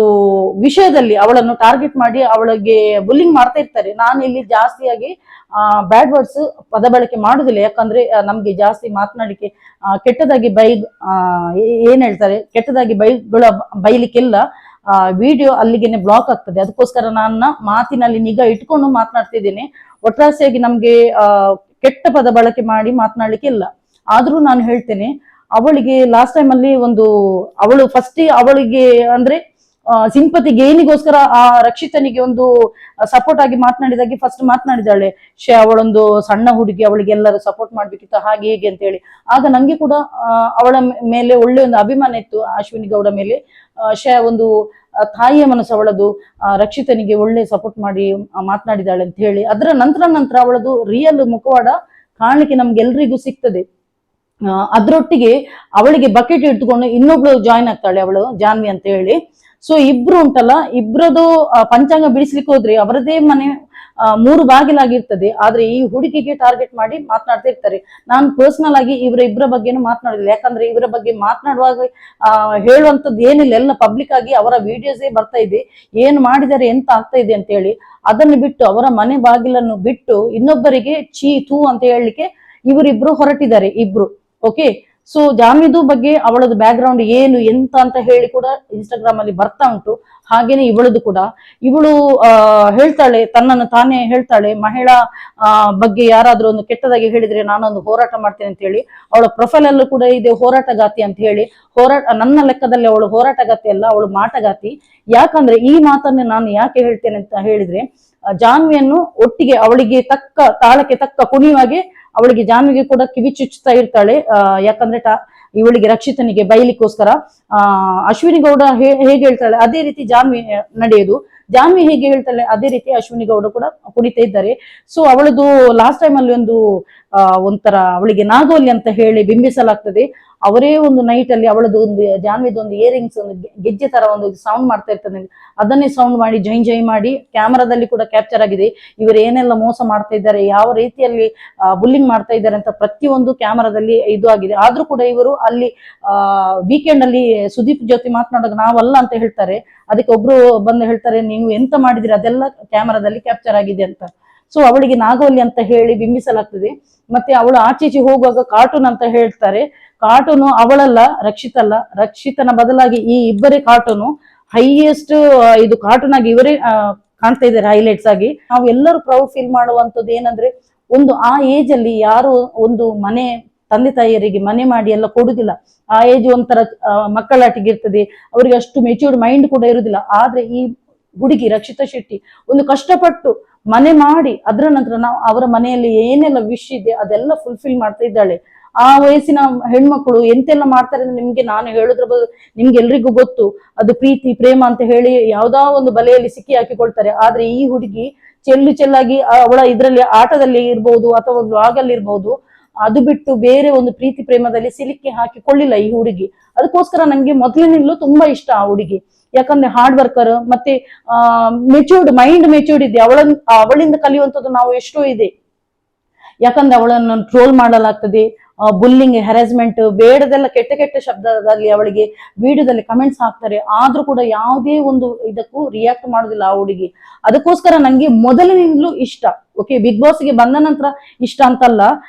ವಿಷಯದಲ್ಲಿ ಅವಳನ್ನು ಟಾರ್ಗೆಟ್ ಮಾಡಿ ಅವಳಿಗೆ ಬುಲ್ಲಿಂಗ್ ಮಾಡ್ತಾ ಇರ್ತಾರೆ. ನಾನು ಇಲ್ಲಿ ಜಾಸ್ತಿಯಾಗಿ ಬ್ಯಾಡ್ ವರ್ಡ್ಸ್ ಪದ ಬಳಕೆ ಮಾಡುದಿಲ್ಲ, ಯಾಕಂದ್ರೆ ನಮ್ಗೆ ಜಾಸ್ತಿ ಮಾತನಾಡಿಕೆ ಕೆಟ್ಟದಾಗಿ ಏನ್ ಹೇಳ್ತಾರೆ, ಕೆಟ್ಟದಾಗಿ ಬೈಲಿಕ್ಕೆಲ್ಲ ವಿಡಿಯೋ ಅಲ್ಲಿಗೆನೆ ಬ್ಲಾಕ್ ಆಗ್ತದೆ. ಅದಕ್ಕೋಸ್ಕರ ನನ್ನ ಮಾತಿನಲ್ಲಿ ನಿಗಾ ಇಟ್ಕೊಂಡು ಮಾತನಾಡ್ತಿದ್ದೇನೆ. ಒಟ್ರಾಸಿಯಾಗಿ ನಮ್ಗೆ ಕೆಟ್ಟ ಪದ ಬಳಕೆ ಮಾಡಿ ಮಾತನಾಡ್ಲಿಕ್ಕೆ ಇಲ್ಲ. ಆದ್ರೂ ನಾನು ಹೇಳ್ತೇನೆ, ಅವಳಿಗೆ ಲಾಸ್ಟ್ ಟೈಮ್ ಅಲ್ಲಿ ಅವಳು ಫಸ್ಟ್ ಅವಳಿಗೆ ಅಂದ್ರೆ ಸಿಂಪತಿ ಗೇನಿಗೋಸ್ಕರ ಆ ರಕ್ಷಿತನಿಗೆ ಒಂದು ಸಪೋರ್ಟ್ ಆಗಿ ಮಾತನಾಡಿದಾಗೆ ಫಸ್ಟ್ ಮಾತನಾಡಿದಾಳೆ. ಅವಳೊಂದು ಸಣ್ಣ ಹುಡುಗಿ, ಅವಳಿಗೆ ಎಲ್ಲರೂ ಸಪೋರ್ಟ್ ಮಾಡ್ಬೇಕಿತ್ತು ಹಾಗೆ ಹೇಗೆ ಅಂತ ಹೇಳಿ. ಆಗ ನಂಗೆ ಕೂಡ ಅವಳ ಮೇಲೆ ಒಳ್ಳೆ ಒಂದು ಅಭಿಮಾನ ಇತ್ತು, ಅಶ್ವಿನಿ ಗೌಡ ಮೇಲೆ. ಒಂದು ತಾಯಿಯ ಮನಸ್ಸು ಅವಳದು, ರಕ್ಷಿತನಿಗೆ ಒಳ್ಳೆ ಸಪೋರ್ಟ್ ಮಾಡಿ ಮಾತನಾಡಿದಾಳೆ ಅಂತ ಹೇಳಿ. ಅದರ ನಂತರ ಅವಳದು ರಿಯಲ್ ಮುಖವಾಡ ಕಾಣಲಿಕ್ಕೆ ನಮ್ಗೆಲ್ರಿಗೂ ಸಿಗ್ತದೆ. ಅದ್ರೊಟ್ಟಿಗೆ ಅವಳಿಗೆ ಬಕೆಟ್ ಇಟ್ಕೊಂಡು ಇನ್ನೊಬ್ಳು ಜಾಯ್ನ್ ಆಗ್ತಾಳೆ, ಅವಳು ಜಾನ್ವಿ ಅಂತ ಹೇಳಿ. ಸೊ ಇಬ್ರು ಉಂಟಲ್ಲ, ಇಬ್ರದು ಪಂಚಾಂಗ ಬಿಡಿಸ್ಲಿಕ್ಕೆ ಹೋದ್ರೆ ಅವರದೇ ಮನೆ 3 ಬಾಗಿಲಾಗಿರ್ತದೆ. ಆದ್ರೆ ಈ ಹುಡುಗಿಗೆ ಟಾರ್ಗೆಟ್ ಮಾಡಿ ಮಾತನಾಡ್ತಾ ಇರ್ತಾರೆ. ನಾನು ಪರ್ಸನಲ್ ಆಗಿ ಇಬ್ಬರ ಬಗ್ಗೆನೂ ಮಾತನಾಡಿಲ್ಲ, ಯಾಕಂದ್ರೆ ಇವರ ಬಗ್ಗೆ ಮಾತನಾಡುವಾಗ ಹೇಳುವಂತದ್ದು ಏನಿಲ್ಲ, ಎಲ್ಲ ಪಬ್ಲಿಕ್ ಆಗಿ ಅವರ ವಿಡಿಯೋಸೇ ಬರ್ತಾ ಇದೆ, ಏನು ಮಾಡಿದರೆ ಎಂತ ಆಗ್ತಾ ಇದೆ ಅಂತ ಹೇಳಿ. ಅದನ್ನು ಬಿಟ್ಟು ಅವರ ಮನೆ ಬಾಗಿಲನ್ನು ಬಿಟ್ಟು ಇನ್ನೊಬ್ಬರಿಗೆ ಚೀ ತೂ ಅಂತ ಹೇಳಲಿಕ್ಕೆ ಇವರಿಬ್ರು ಹೊರಟಿದ್ದಾರೆ, ಇಬ್ರು. ಓಕೆ, ಸೊ ಜಾನ್ವಿದು ಬಗ್ಗೆ ಅವಳದು ಬ್ಯಾಕ್ ಗ್ರೌಂಡ್ ಏನು ಎಂತ ಅಂತ ಹೇಳಿ ಕೂಡ ಇನ್ಸ್ಟಾಗ್ರಾಮ್ ಅಲ್ಲಿ ಬರ್ತಾ ಉಂಟು. ಹಾಗೇನೆ ಇವಳದು ಕೂಡ. ಇವಳು ಹೇಳ್ತಾಳೆ, ತನ್ನನ್ನು ತಾನೇ ಹೇಳ್ತಾಳೆ, ಮಹಿಳಾ ಬಗ್ಗೆ ಯಾರಾದ್ರೂ ಒಂದು ಕೆಟ್ಟದಾಗಿ ಹೇಳಿದ್ರೆ ನಾನೊಂದು ಹೋರಾಟ ಮಾಡ್ತೇನೆ ಅಂತ ಹೇಳಿ. ಅವಳ ಪ್ರೊಫೈಲ್ ಅಲ್ಲೂ ಕೂಡ ಇದೆ ಹೋರಾಟಗಾತಿ ಅಂತ ಹೇಳಿ. ನನ್ನ ಲೆಕ್ಕದಲ್ಲಿ ಅವಳು ಹೋರಾಟಗಾತಿ ಅಲ್ಲ, ಅವಳು ಮಾಟಗಾತಿ. ಯಾಕಂದ್ರೆ ಈ ಮಾತನ್ನ ನಾನು ಯಾಕೆ ಹೇಳ್ತೇನೆ ಅಂತ ಹೇಳಿದ್ರೆ, ಜಾನ್ವಿಯನ್ನು ಒಟ್ಟಿಗೆ ಅವಳಿಗೆ ತಕ್ಕ ತಾಳಕ್ಕೆ ತಕ್ಕ ಕುಣಿಯುವಾಗೆ ಅವಳಿಗೆ ಜಾನ್ವಿಗೆ ಕೂಡ ಕಿವಿ ಚುಚ್ಚುತ್ತಾ ಇರ್ತಾಳೆ. ಯಾಕಂದ್ರೆ ಇವಳಿಗೆ ರಕ್ಷಿತನಿಗೆ ಬೈಲಿಕ್ಕೋಸ್ಕರ ಅಶ್ವಿನಿ ಗೌಡ ಹೇಗೆ ಹೇಳ್ತಾಳೆ ಅದೇ ರೀತಿ ಜಾನ್ವಿ ನಡೆಯೋದು. ಜಾನ್ವಿ ಹೇಗೆ ಹೇಳ್ತಾಳೆ ಅದೇ ರೀತಿ ಅಶ್ವಿನಿ ಗೌಡ ಕೂಡ ಕುಣಿತಾ ಇದ್ದಾರೆ. ಸೊ ಅವಳದು ಲಾಸ್ಟ್ ಟೈಮ್ ಅಲ್ಲಿ ಒಂಥರ ಅವಳಿಗೆ ನಾಗೋಲಿ ಅಂತ ಹೇಳಿ ಬಿಂಬಿಸಲಾಗ್ತದೆ. ಅವರೇ ಒಂದು ನೈಟ್ ಅಲ್ಲಿ ಅವಳದು ಒಂದು ಜಾನ್ವಿದು ಒಂದು ಇಯರಿಂಗ್ಸ್ ಒಂದು ಗೆಜ್ಜೆ ತರ ಒಂದು ಸೌಂಡ್ ಮಾಡ್ತಾ ಇರ್ತದೆ, ಅದನ್ನೇ ಸೌಂಡ್ ಮಾಡಿ ಜೈ ಮಾಡಿ ಕ್ಯಾಮರಾದಲ್ಲಿ ಕೂಡ ಕ್ಯಾಪ್ಚರ್ ಆಗಿದೆ. ಇವರು ಏನೆಲ್ಲ ಮೋಸ ಮಾಡ್ತಾ ಇದ್ದಾರೆ, ಯಾವ ರೀತಿಯಲ್ಲಿ ಬುಲ್ಲಿಂಗ್ ಮಾಡ್ತಾ ಇದ್ದಾರೆ ಅಂತ ಪ್ರತಿಯೊಂದು ಕ್ಯಾಮರಾದಲ್ಲಿ ಇದು ಆಗಿದೆ. ಆದ್ರೂ ಕೂಡ ಇವರು ಅಲ್ಲಿ ವೀಕೆಂಡ್ ಅಲ್ಲಿ ಸುದೀಪ್ ಜೊತೆ ಮಾತನಾಡುವಾಗ ನಾವಲ್ಲ ಅಂತ ಹೇಳ್ತಾರೆ. ಅದಕ್ಕೆ ಒಬ್ರು ಬಂದು ಹೇಳ್ತಾರೆ, ನೀವು ಎಂತ ಮಾಡಿದಿರಿ ಅದೆಲ್ಲ ಕ್ಯಾಮರಾದಲ್ಲಿ ಕ್ಯಾಪ್ಚರ್ ಆಗಿದೆ ಅಂತ. ಸೊ ಅವಳಿಗೆ ನಾಗೋಲಿ ಅಂತ ಹೇಳಿ ಬಿಂಬಿಸಲಾಗ್ತದೆ. ಮತ್ತೆ ಅವಳು ಆಚೀಚೆ ಹೋಗುವಾಗ ಕಾರ್ಟೂನ್ ಅಂತ ಹೇಳ್ತಾರೆ. ಕಾರ್ಟೂನು ಅವಳಲ್ಲ, ರಕ್ಷಿತಲ್ಲ, ರಕ್ಷಿತನ ಬದಲಾಗಿ ಈ ಇಬ್ಬರೇ ಕಾರ್ಟೂನು. ಹೈಯೆಸ್ಟ್ ಇದು ಕಾರ್ಟೂನ್ ಆಗಿ ಇವರೇ ಕಾಣ್ತಾ ಇದ್ದಾರೆ ಹೈಲೈಟ್ಸ್ ಆಗಿ. ನಾವು ಎಲ್ಲರೂ ಪ್ರೌಡ್ ಫೀಲ್ ಮಾಡುವಂತದ್ದು ಏನಂದ್ರೆ, ಒಂದು ಆ ಏಜ್ ಅಲ್ಲಿ ಯಾರು ಒಂದು ಮನೆ ತಂದೆ ತಾಯಿಯರಿಗೆ ಮನೆ ಮಾಡಿ ಎಲ್ಲ ಕೊಡುದಿಲ್ಲ. ಆ ಏಜ್ ಒಂಥರ ಮಕ್ಕಳಾಟಿಗೆ ಇರ್ತದೆ, ಅವರಿಗೆ ಅಷ್ಟು ಮೆಚ್ಯೂರ್ಡ್ ಮೈಂಡ್ ಕೂಡ ಇರುದಿಲ್ಲ. ಆದ್ರೆ ಈ ಹುಡುಗಿ ರಕ್ಷಿತಾ ಶೆಟ್ಟಿ ಒಂದು ಕಷ್ಟಪಟ್ಟು ಮನೆ ಮಾಡಿ ಅದರ ನಂತರ ನಾವು ಅವರ ಮನೆಯಲ್ಲಿ ಏನೆಲ್ಲ ವಿಶ್ ಇದೆ ಅದೆಲ್ಲ ಫುಲ್ಫಿಲ್ ಮಾಡ್ತಾ ಇದ್ದಾಳೆ. ಆ ವಯಸ್ಸಿನ ಹೆಣ್ಮಕ್ಳು ಎಂತೆಲ್ಲ ಮಾಡ್ತಾರೆ ಅಂದ್ರೆ ನಿಮ್ಗೆ ನಾನು ಹೇಳುದ್ರ ಬದಲು ನಿಮ್ಗೆ ಎಲ್ರಿಗೂ ಗೊತ್ತು, ಅದು ಪ್ರೀತಿ ಪ್ರೇಮ ಅಂತ ಹೇಳಿ ಯಾವ್ದಾ ಒಂದು ಬಲೆಯಲ್ಲಿ ಸಿಕ್ಕಿ ಹಾಕಿಕೊಳ್ತಾರೆ. ಆದ್ರೆ ಈ ಹುಡುಗಿ ಚೆಲ್ಲಾಗಿ ಅವಳ ಇದ್ರಲ್ಲಿ ಆಟದಲ್ಲಿ ಇರ್ಬಹುದು ಅಥವಾ ವ್ಲಾಗ್ ಅಲ್ಲಿ ಇರ್ಬಹುದು, ಅದು ಬಿಟ್ಟು ಬೇರೆ ಒಂದು ಪ್ರೀತಿ ಪ್ರೇಮದಲ್ಲಿ ಸಿಲುಕಿ ಹಾಕಿಕೊಳ್ಳಿಲ್ಲ ಈ ಹುಡುಗಿ. ಅದಕ್ಕೋಸ್ಕರ ನಂಗೆ ಮೊದಲಿನಿಂದಲೂ ತುಂಬಾ ಇಷ್ಟ ಆ ಹುಡುಗಿ. ಯಾಕಂದ್ರೆ ಹಾರ್ಡ್ ವರ್ಕರ್, ಮತ್ತೆ ಮೆಚ್ಯೂರ್ಡ್ ಮೈಂಡ್ ಮೆಚ್ಯೂರ್ಡ್ ಇದೆ. ಅವಳಿಂದ ಕಲಿಯುವಂಥದ್ದು ನಾವು ಎಷ್ಟೋ ಇದೆ. ಯಾಕಂದ್ರೆ ಅವಳನ್ನು ಟ್ರೋಲ್ ಮಾಡಲಾಗ್ತದೆ, ಬುಲ್ಲಿಂಗ್, ಹ್ಯಾರಾಸ್ಮೆಂಟ್, ಬೇಡದೆಲ್ಲ ಕೆಟ್ಟ ಕೆಟ್ಟ ಶಬ್ದದಲ್ಲಿ ಅವಳಿಗೆ ವಿಡಿಯೋದಲ್ಲಿ ಕಮೆಂಟ್ಸ್ ಹಾಕ್ತಾರೆ. ಆದ್ರೂ ಕೂಡ ಯಾವುದೇ ಒಂದು ಇದಕ್ಕೂ ರಿಯಾಕ್ಟ್ ಮಾಡುದಿಲ್ಲ ಆ ಹುಡುಗಿ. ಅದಕ್ಕೋಸ್ಕರ ನಂಗೆ ಮೊದಲಿನಿಂದಲೂ ಇಷ್ಟ. ಓಕೆ, ಬಿಗ್ ಬಾಸ್ಗೆ ಬಂದ ನಂತರ ಇಷ್ಟ ಅಂತಲ್ಲ.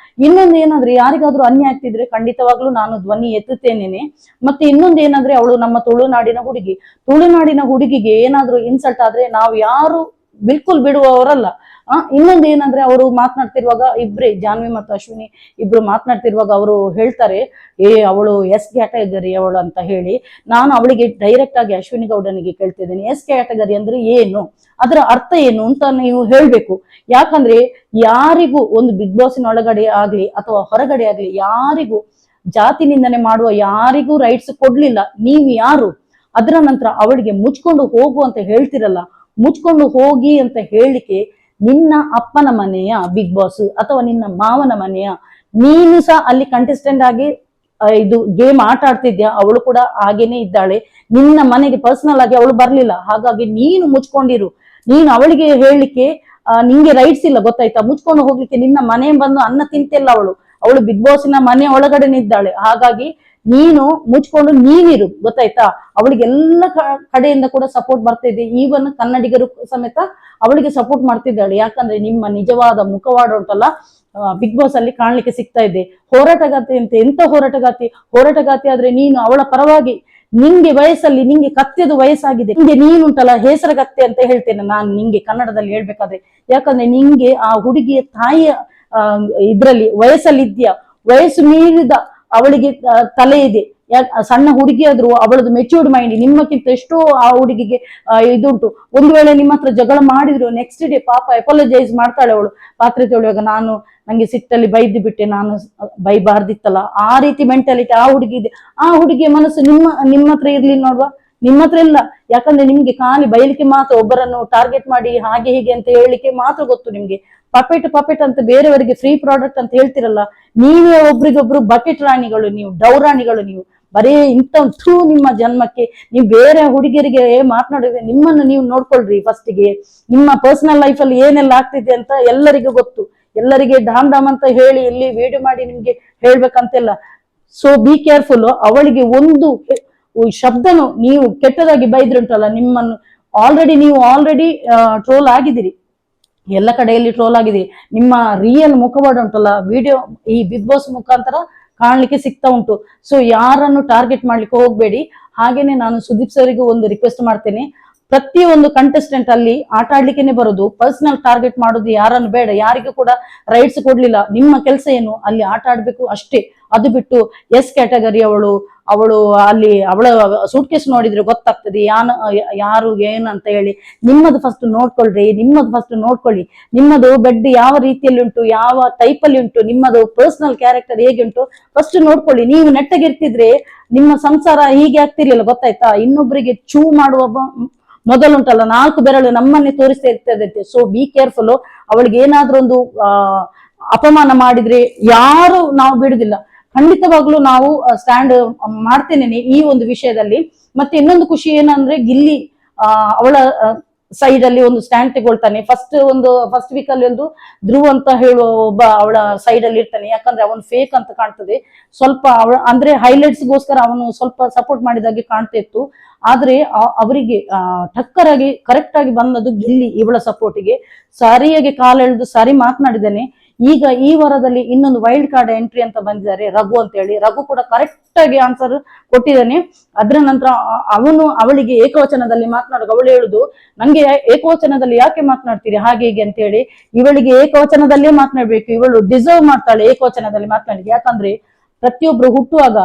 ಇನ್ನೊಂದು ಏನಂದ್ರೆ, ಯಾರಿಗಾದ್ರೂ ಅನ್ಯಾಯ ಆಗ್ತಿದ್ರೆ ಖಂಡಿತವಾಗ್ಲೂ ನಾನು ಧ್ವನಿ ಎತ್ತುತ್ತೇನೇನೆ. ಮತ್ತೆ ಇನ್ನೊಂದು ಏನಂದ್ರೆ, ಅವಳು ನಮ್ಮ ತುಳುನಾಡಿನ ಹುಡುಗಿ. ತುಳುನಾಡಿನ ಹುಡುಗಿಗೆ ಏನಾದ್ರೂ ಇನ್ಸಲ್ಟ್ ಆದ್ರೆ ನಾವು ಯಾರು ಬಿಲ್ಕುಲ್ ಬಿಡುವವರಲ್ಲ. ಇನ್ನೊಂದು ಏನಂದ್ರೆ, ಅವರು ಮಾತನಾಡ್ತಿರುವಾಗ ಇಬ್ರೇ, ಜಾನ್ವಿ ಮತ್ತು ಅಶ್ವಿನಿ ಇಬ್ರು ಮಾತನಾಡ್ತಿರುವಾಗ ಅವರು ಹೇಳ್ತಾರೆ, ಅವಳು ಎಸ್ ಕ್ಯಾಟಗರಿ ಅವಳು ಅಂತ ಹೇಳಿ. ನಾನು ಅವಳಿಗೆ ಡೈರೆಕ್ಟ್ ಆಗಿ ಅಶ್ವಿನಿ ಗೌಡನಿಗೆ ಕೇಳ್ತಿದ್ದೇನೆ, ಎಸ್ ಕ್ಯಾಟಗರಿ ಅಂದ್ರೆ ಏನು, ಅದರ ಅರ್ಥ ಏನು ಅಂತ ನೀವು ಹೇಳ್ಬೇಕು. ಯಾಕಂದ್ರೆ ಯಾರಿಗೂ ಒಂದು ಬಿಗ್ ಬಾಸಿನ ಒಳಗಡೆ ಆಗ್ಲಿ ಅಥವಾ ಹೊರಗಡೆ ಆಗ್ಲಿ ಯಾರಿಗೂ ಜಾತಿ ನಿಂದನೆ ಮಾಡುವ ಯಾರಿಗೂ ರೈಟ್ಸ್ ಕೊಡ್ಲಿಲ್ಲ. ನೀವು ಯಾರು? ಅದರ ನಂತರ ಅವಳಿಗೆ ಮುಚ್ಕೊಂಡು ಹೋಗು ಅಂತ ಹೇಳ್ತಿರಲ್ಲ, ಮುಚ್ಕೊಂಡು ಹೋಗಿ ಅಂತ ಹೇಳಿಕೆ ನಿನ್ನ ಅಪ್ಪನ ಮನೆಯ ಬಿಗ್ ಬಾಸ್ ಅಥವಾ ನಿನ್ನ ಮಾವನ ಮನೆಯ? ನೀನು ಸಹ ಅಲ್ಲಿ ಕಂಟೆಸ್ಟೆಂಟ್ ಆಗಿ ಇದು ಗೇಮ್ ಆಟ ಆಡ್ತಿದ್ಯಾ, ಅವಳು ಕೂಡ ಹಾಗೇನೆ ಇದ್ದಾಳೆ. ನಿನ್ನ ಮನೆಗೆ ಪರ್ಸನಲ್ ಆಗಿ ಅವಳು ಬರ್ಲಿಲ್ಲ, ಹಾಗಾಗಿ ನೀನು ಮುಚ್ಕೊಂಡಿರು. ನೀನು ಅವಳಿಗೆ ಹೇಳಲಿಕ್ಕೆ ನಿಂಗೆ ರೈಟ್ಸ್ ಇಲ್ಲ, ಗೊತ್ತಾಯ್ತಾ? ಮುಚ್ಕೊಂಡು ಹೋಗ್ಲಿಕ್ಕೆ ನಿನ್ನ ಮನೆ ಬಂದು ಅನ್ನ ತಿಂತಿಲ್ಲ ಅವಳು ಬಿಗ್ ಬಾಸಿನ ಮನೆ ಒಳಗಡೆ ನಿದ್ದಾಳೆ. ಹಾಗಾಗಿ ನೀನು ಮುಚ್ಕೊಂಡು ನೀನಿರು, ಗೊತ್ತಾಯ್ತಾ? ಅವಳಿಗೆಲ್ಲ ಕಡೆಯಿಂದ ಕೂಡ ಸಪೋರ್ಟ್ ಬರ್ತಾ ಇದೆ. ಈವನ್ ಕನ್ನಡಿಗರು ಸಮೇತ ಅವಳಿಗೆ ಸಪೋರ್ಟ್ ಮಾಡ್ತಿದ್ದಾಳೆ. ಯಾಕಂದ್ರೆ ನಿಮ್ಮ ನಿಜವಾದ ಮುಖವಾಡ ಉಂಟಲ್ಲ ಬಿಗ್ ಬಾಸ್ ಅಲ್ಲಿ ಕಾಣ್ಲಿಕ್ಕೆ ಸಿಗ್ತಾ ಇದೆ. ಹೋರಾಟಗಾತಿ ಅಂತ ಎಂತ ಹೋರಾಟಗಾತಿ ಆದ್ರೆ ನೀನು ಅವಳ ಪರವಾಗಿ, ನಿಂಗೆ ವಯಸ್ಸಲ್ಲಿ ನಿಂಗೆ ಕತ್ತೆದು ವಯಸ್ಸಾಗಿದೆ, ನಿಂಗೆ ನೀನುಂಟಲ್ಲ ಹೆಸರುಗತ್ತೆ ಅಂತ ಹೇಳ್ತೇನೆ ನಾನು ನಿಂಗೆ ಕನ್ನಡದಲ್ಲಿ ಹೇಳ್ಬೇಕಾದ್ರೆ. ಯಾಕಂದ್ರೆ ನಿಂಗೆ ಆ ಹುಡುಗಿಯ ತಾಯಿಯ ಇದ್ರಲ್ಲಿ ವಯಸ್ಸಲ್ಲಿ ಇದ್ಯಾ, ವಯಸ್ಸು ಮೀರಿದ ಅವಳಿಗೆ ತಲೆ ಇದೆ. ಸಣ್ಣ ಹುಡುಗಿ ಆದ್ರೂ ಅವಳದು ಮೆಚ್ಯೂರ್ಡ್ ಮೈಂಡ್ ನಿಮ್ಮಕ್ಕಿಂತ ಎಷ್ಟೋ ಆ ಹುಡುಗಿಗೆ ಇದುಂಟು. ಒಂದು ವೇಳೆ ನಿಮ್ಮ ಹತ್ರ ಜಗಳ ಮಾಡಿದ್ರು ನೆಕ್ಸ್ಟ್ ಡೇ ಪಾಪ ಅಪಾಲಜೈಸ್ ಮಾಡ್ತಾಳೆ ಅವಳು. ಪಾತ್ರೆ ತೊಳೆಯುವಾಗ ನಂಗೆ ಸಿಟ್ಟಲ್ಲಿ ಬೈದು ಬಿಟ್ಟೆ, ನಾನು ಬೈಬಾರ್ದಿತ್ತಲ್ಲ, ಆ ರೀತಿ ಮೆಂಟಾಲಿಟಿ ಆ ಹುಡುಗಿ ಇದೆ. ಆ ಹುಡುಗಿಯ ಮನಸ್ಸು ನಿಮ್ಮ ಹತ್ರ ಇರ್ಲಿ ನೋಡುವ, ನಿಮ್ಮ ಹತ್ರ ಇಲ್ಲ. ಯಾಕಂದ್ರೆ ನಿಮ್ಗೆ ಖಾಲಿ ಬೈಲಿಕ್ಕೆ ಮಾತ್ರ, ಒಬ್ಬರನ್ನು ಟಾರ್ಗೆಟ್ ಮಾಡಿ ಹಾಗೆ ಹೀಗೆ ಅಂತ ಹೇಳಲಿಕ್ಕೆ ಮಾತ್ರ ಗೊತ್ತು ನಿಮ್ಗೆ. ಪಪೆಟ್ ಅಂತ ಬೇರೆಯವರಿಗೆ ಫ್ರೀ ಪ್ರಾಡಕ್ಟ್ ಅಂತ ಹೇಳ್ತಿರಲ್ಲ, ನೀವೇ ಒಬ್ರಿಗೊಬ್ರು ಬಕೆಟ್ ರಾಣಿಗಳು, ನೀವು ಡೌರಾಣಿಗಳು. ನೀವು ಬರೀ ಇಂಥ ನಿಮ್ಮ ಜನ್ಮಕ್ಕೆ ನೀವು ಬೇರೆ ಹುಡುಗಿಯರಿಗೆ ಮಾತನಾಡಿದ್ರೆ ನಿಮ್ಮನ್ನು ನೀವು ನೋಡ್ಕೊಳ್ರಿ. ಫಸ್ಟಿಗೆ ನಿಮ್ಮ ಪರ್ಸನಲ್ ಲೈಫ್ ಅಲ್ಲಿ ಏನೆಲ್ಲ ಆಗ್ತಿದೆ ಅಂತ ಎಲ್ಲರಿಗೂ ಗೊತ್ತು. ಎಲ್ಲರಿಗೆ ಡಾಮ್ ಅಂತ ಹೇಳಿ ಇಲ್ಲಿ ವಿಡಿಯೋ ಮಾಡಿ ನಿಮ್ಗೆ ಹೇಳ್ಬೇಕಂತೆಲ್ಲ. So be careful. ಅವಳಿಗೆ ಒಂದು ಶಬ್ದನು ನೀವು ಕೆಟ್ಟದಾಗಿ ಬೈದ್ರುಂಟಲ್ಲ, ನಿಮ್ಮನ್ನು ಆಲ್ರೆಡಿ ಟ್ರೋಲ್ ಆಗಿದ್ದೀರಿ, ಎಲ್ಲ ಕಡೆಯಲ್ಲಿ ಟ್ರೋಲ್ ಆಗಿದೆ. ನಿಮ್ಮ ರಿಯಲ್ ಮುಖವಾಡ ಉಂಟಲ್ಲ ವಿಡಿಯೋ ಈ ಬಿಗ್ ಬಾಸ್ ಮುಖಾಂತರ ಕಾಣ್ಲಿಕ್ಕೆ ಸಿಗ್ತಾ ಉಂಟು. ಸೊ ಯಾರನ್ನು ಟಾರ್ಗೆಟ್ ಮಾಡ್ಲಿಕ್ಕೆ ಹೋಗ್ಬೇಡಿ. ಹಾಗೇನೆ ನಾನು ಸುದೀಪ್ ಸರಿಗೂ ಒಂದು ರಿಕ್ವೆಸ್ಟ್ ಮಾಡ್ತೇನೆ, ಪ್ರತಿಯೊಂದು ಕಂಟೆಸ್ಟೆಂಟ್ ಅಲ್ಲಿ ಆಟ ಆಡ್ಲಿಕ್ಕೆನೆ ಬರೋದು. ಪರ್ಸನಲ್ ಟಾರ್ಗೆಟ್ ಮಾಡೋದು ಯಾರನ್ನು ಬೇಡ, ಯಾರಿಗೂ ಕೂಡ ರೈಟ್ಸ್ ಕೊಡ್ಲಿಲ್ಲ. ನಿಮ್ಮ ಕೆಲಸ ಏನು, ಅಲ್ಲಿ ಆಟ ಆಡ್ಬೇಕು ಅಷ್ಟೇ. ಅದು ಬಿಟ್ಟು ಎಸ್ ಕ್ಯಾಟಗರಿ ಅವಳು ಅಲ್ಲಿ ಅವಳ ಸೂಟ್ ಕೇಸ್ ನೋಡಿದ್ರೆ ಗೊತ್ತಾಗ್ತದೆ ಯಾರು ಏನು ಅಂತ ಹೇಳಿ. ನಿಮ್ಮದು ಫಸ್ಟ್ ನೋಡ್ಕೊಳ್ರಿ, ನಿಮ್ಮದು ಫಸ್ಟ್ ನೋಡ್ಕೊಳ್ಳಿ. ನಿಮ್ಮದು ಬೆಡ್ ಯಾವ ರೀತಿಯಲ್ಲಿ ಉಂಟು, ಯಾವ ಟೈಪ್ ಅಲ್ಲಿ ಉಂಟು, ನಿಮ್ಮದು ಪರ್ಸನಲ್ ಕ್ಯಾರೆಕ್ಟರ್ ಹೇಗೆ ಉಂಟು ಫಸ್ಟ್ ನೋಡ್ಕೊಳ್ಳಿ. ನೀವು ನೆಟ್ಟಗಿರ್ತಿದ್ರೆ ನಿಮ್ಮ ಸಂಸಾರ ಹೀಗೆ ಆಗ್ತಿರ್ಲಿಲ್ಲ, ಗೊತ್ತಾಯ್ತಾ? ಇನ್ನೊಬ್ಬರಿಗೆ ಚೂ ಮಾಡುವ ಮೊದಲುಂಟಲ್ಲ 4 ಬೆರಳು ನಮ್ಮನ್ನೇ ತೋರಿಸ್ತಾ ಇರ್ತದಂತೆ. So be careful. ಅವಳಿಗೆ ಏನಾದ್ರೂ ಒಂದು ಅಪಮಾನ ಮಾಡಿದ್ರೆ ಯಾರು ನಾವು ಬಿಡುದಿಲ್ಲ, ಖಂಡಿತವಾಗ್ಲೂ ನಾವು ಸ್ಟ್ಯಾಂಡ್ ಮಾಡ್ತೇನೆ ಈ ಒಂದು ವಿಷಯದಲ್ಲಿ. ಮತ್ತೆ ಇನ್ನೊಂದು ಖುಷಿ ಏನಂದ್ರೆ ಗಿಲ್ಲಿ ಅವಳ ಸೈಡ್ ಅಲ್ಲಿ ಒಂದು ಸ್ಟ್ಯಾಂಡ್ ತಗೊಳ್ತಾನೆ. ಫಸ್ಟ್ ವೀಕ್ ಅಲ್ಲಿ ಒಂದು ಧ್ರುವ್ ಅಂತ ಹೇಳುವ ಒಬ್ಬ ಅವಳ ಸೈಡ್ ಅಲ್ಲಿ ಇರ್ತಾನೆ. ಯಾಕಂದ್ರೆ ಅವನು ಫೇಕ್ ಅಂತ ಕಾಣ್ತದೆ ಸ್ವಲ್ಪ, ಅಂದ್ರೆ ಹೈಲೈಟ್ಸ್ ಗೋಸ್ಕರ ಅವನು ಸ್ವಲ್ಪ ಸಪೋರ್ಟ್ ಮಾಡಿದಾಗೆ ಕಾಣ್ತಾ ಇತ್ತು. ಆದ್ರೆ ಅವರಿಗೆ ಟಕ್ಕರ್ ಆಗಿ ಕರೆಕ್ಟ್ ಆಗಿ ಬಂದದ್ದು ಗಿಲ್ಲಿ ಇವಳ ಸಪೋರ್ಟಿಗೆ. ಸರಿಯಾಗಿ ಕಾಲೆಳೆದು ಸರಿ ಮಾತನಾಡಿದ್ದಾನೆ. ಈಗ ಈ ವಾರದಲ್ಲಿ ಇನ್ನೊಂದು ವೈಲ್ಡ್ ಕಾರ್ಡ್ ಎಂಟ್ರಿ ಅಂತ ಬಂದಿದ್ದಾರೆ, ರಘು ಅಂತ ಹೇಳಿ. ರಘು ಕೂಡ ಕರೆಕ್ಟ್ ಆಗಿ ಆನ್ಸರ್ ಕೊಟ್ಟಿದ್ದಾನೆ. ಅದರ ನಂತರ ಅವಳಿಗೆ ಏಕವಚನದಲ್ಲಿ ಮಾತನಾಡುವಾಗ ಅವಳು ಹೇಳುದು, ನಂಗೆ ಏಕವಚನದಲ್ಲಿ ಯಾಕೆ ಮಾತನಾಡ್ತೀರಿ ಹಾಗೆ ಹೀಗೆ ಅಂತ ಹೇಳಿ. ಇವಳಿಗೆ ಏಕವಚನದಲ್ಲೇ ಮಾತನಾಡ್ಬೇಕು, ಇವಳು ಡಿಸರ್ವ್ ಮಾಡ್ತಾಳೆ ಏಕವಚನದಲ್ಲಿ ಮಾತನಾಡಿ. ಯಾಕಂದ್ರೆ ಪ್ರತಿಯೊಬ್ರು ಹುಟ್ಟುವಾಗ